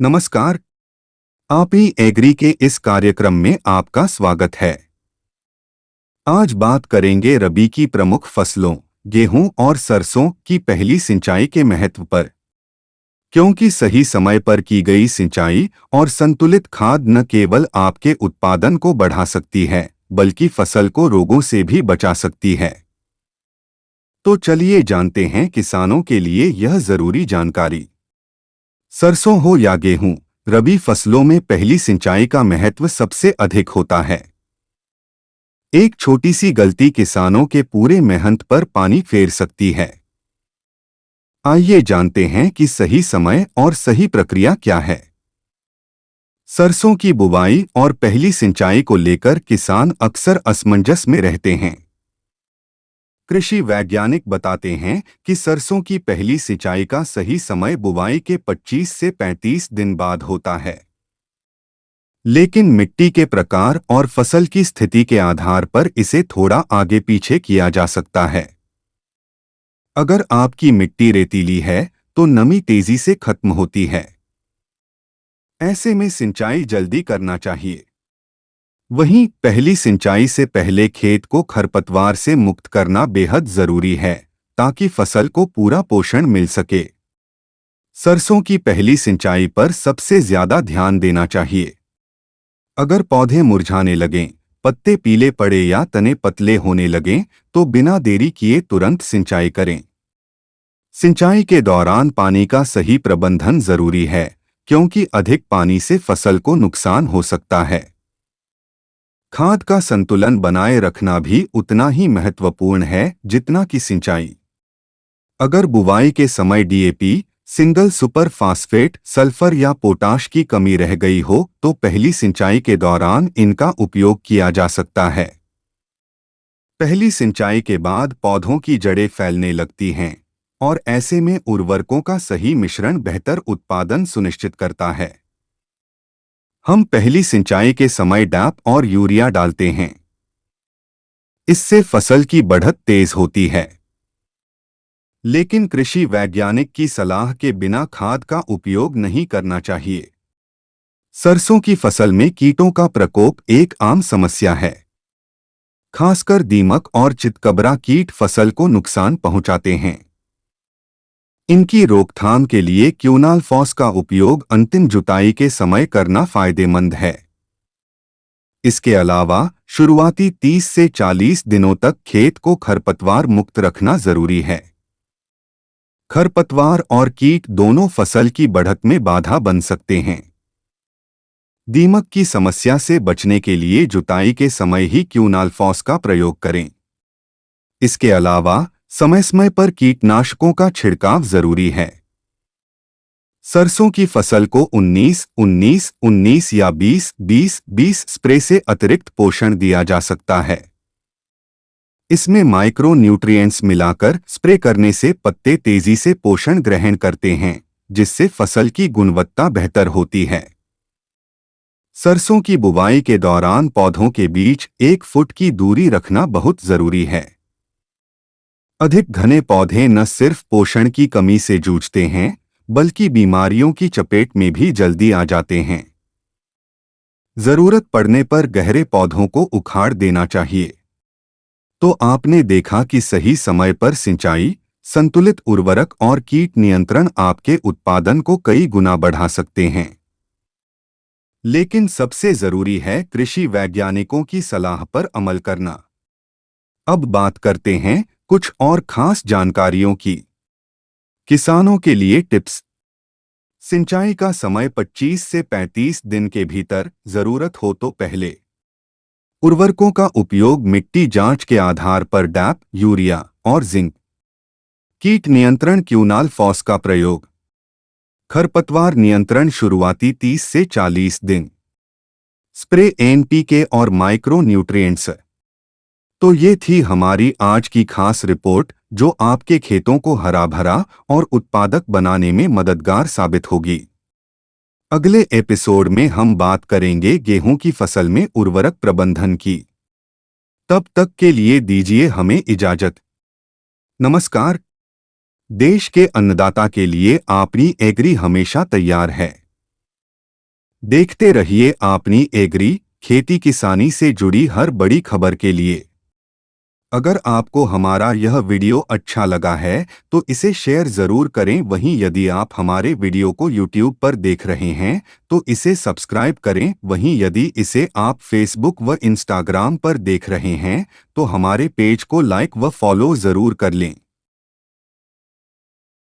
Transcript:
नमस्कार। आप ही एग्री के इस कार्यक्रम में आपका स्वागत है। आज बात करेंगे रबी की प्रमुख फसलों गेहूं और सरसों की पहली सिंचाई के महत्व पर, क्योंकि सही समय पर की गई सिंचाई और संतुलित खाद न केवल आपके उत्पादन को बढ़ा सकती है बल्कि फसल को रोगों से भी बचा सकती है। तो चलिए जानते हैं किसानों के लिए यह जरूरी जानकारी। सरसों हो या गेहूं, रबी फसलों में पहली सिंचाई का महत्व सबसे अधिक होता है। एक छोटी सी गलती किसानों के पूरे मेहनत पर पानी फेर सकती है। आइए जानते हैं कि सही समय और सही प्रक्रिया क्या है। सरसों की बुवाई और पहली सिंचाई को लेकर किसान अक्सर असमंजस में रहते हैं। कृषि वैज्ञानिक बताते हैं कि सरसों की पहली सिंचाई का सही समय बुवाई के 25 से 35 दिन बाद होता है। लेकिन मिट्टी के प्रकार और फसल की स्थिति के आधार पर इसे थोड़ा आगे पीछे किया जा सकता है। अगर आपकी मिट्टी रेतीली है तो नमी तेजी से खत्म होती है। ऐसे में सिंचाई जल्दी करना चाहिए। वहीं पहली सिंचाई से पहले खेत को खरपतवार से मुक्त करना बेहद जरूरी है ताकि फसल को पूरा पोषण मिल सके। सरसों की पहली सिंचाई पर सबसे ज्यादा ध्यान देना चाहिए। अगर पौधे मुरझाने लगें, पत्ते पीले पड़े या तने पतले होने लगें, तो बिना देरी किए तुरंत सिंचाई करें। सिंचाई के दौरान पानी का सही प्रबंधन जरूरी है, क्योंकि अधिक पानी से फसल को नुकसान हो सकता है। खाद का संतुलन बनाए रखना भी उतना ही महत्वपूर्ण है जितना कि सिंचाई। अगर बुवाई के समय DAP, single super phosphate, sulphur या पोटाश की कमी रह गई हो तो पहली सिंचाई के दौरान इनका उपयोग किया जा सकता है। पहली सिंचाई के बाद पौधों की जड़ें फैलने लगती हैं और ऐसे में उर्वरकों का सही मिश्रण बेहतर उत्पादन सुनिश्चित करता है। हम पहली सिंचाई के समय डैप और यूरिया डालते हैं। इससे फसल की बढ़त तेज होती है। लेकिन कृषि वैज्ञानिक की सलाह के बिना खाद का उपयोग नहीं करना चाहिए। सरसों की फसल में कीटों का प्रकोप एक आम समस्या है। खासकर दीमक और चितकबरा कीट फसल को नुकसान पहुंचाते हैं। इनकी रोकथाम के लिए क्यूनालफॉस का उपयोग अंतिम जुताई के समय करना फायदेमंद है। इसके अलावा शुरुआती 30 से 40 दिनों तक खेत को खरपतवार मुक्त रखना जरूरी है। खरपतवार और कीट दोनों फसल की बढ़त में बाधा बन सकते हैं। दीमक की समस्या से बचने के लिए जुताई के समय ही क्यूनालफॉस का प्रयोग करें। इसके अलावा समय समय पर कीटनाशकों का छिड़काव जरूरी है। सरसों की फसल को 19-19-19 या 20-20-20 स्प्रे से अतिरिक्त पोषण दिया जा सकता है। इसमें माइक्रो न्यूट्रिएंट्स मिलाकर स्प्रे करने से पत्ते तेजी से पोषण ग्रहण करते हैं, जिससे फसल की गुणवत्ता बेहतर होती है। सरसों की बुवाई के दौरान पौधों के बीच 1 फुट की दूरी रखना बहुत जरूरी है। अधिक घने पौधे न सिर्फ पोषण की कमी से जूझते हैं, बल्कि बीमारियों की चपेट में भी जल्दी आ जाते हैं। जरूरत पड़ने पर गहरे पौधों को उखाड़ देना चाहिए। तो आपने देखा कि सही समय पर सिंचाई, संतुलित उर्वरक और कीट नियंत्रण आपके उत्पादन को कई गुना बढ़ा सकते हैं। लेकिन सबसे जरूरी है कृषि वैज्ञानिकों की सलाह पर अमल करना। अब बात करते हैं कुछ और खास जानकारियों की। किसानों के लिए टिप्स। सिंचाई का समय 25 से 35 दिन के भीतर, जरूरत हो तो पहले। उर्वरकों का उपयोग मिट्टी जांच के आधार पर डैप, यूरिया और जिंक। कीट नियंत्रण क्यूनालफॉस का प्रयोग। खरपतवार नियंत्रण शुरुआती 30 से 40 दिन। स्प्रे एनपीके और माइक्रो न्यूट्रिएंट्स। तो ये थी हमारी आज की खास रिपोर्ट, जो आपके खेतों को हरा भरा और उत्पादक बनाने में मददगार साबित होगी। अगले एपिसोड में हम बात करेंगे गेहूं की फसल में उर्वरक प्रबंधन की। तब तक के लिए दीजिए हमें इजाजत। नमस्कार। देश के अन्नदाता के लिए आपकी एग्री हमेशा तैयार है। देखते रहिए अपनी एग्री खेती किसानी से जुड़ी हर बड़ी खबर के लिए। अगर आपको हमारा यह वीडियो अच्छा लगा है तो इसे शेयर ज़रूर करें। वहीं यदि आप हमारे वीडियो को YouTube पर देख रहे हैं तो इसे सब्सक्राइब करें। वहीं यदि इसे आप Facebook व Instagram पर देख रहे हैं तो हमारे पेज को लाइक व फॉलो ज़रूर कर लें।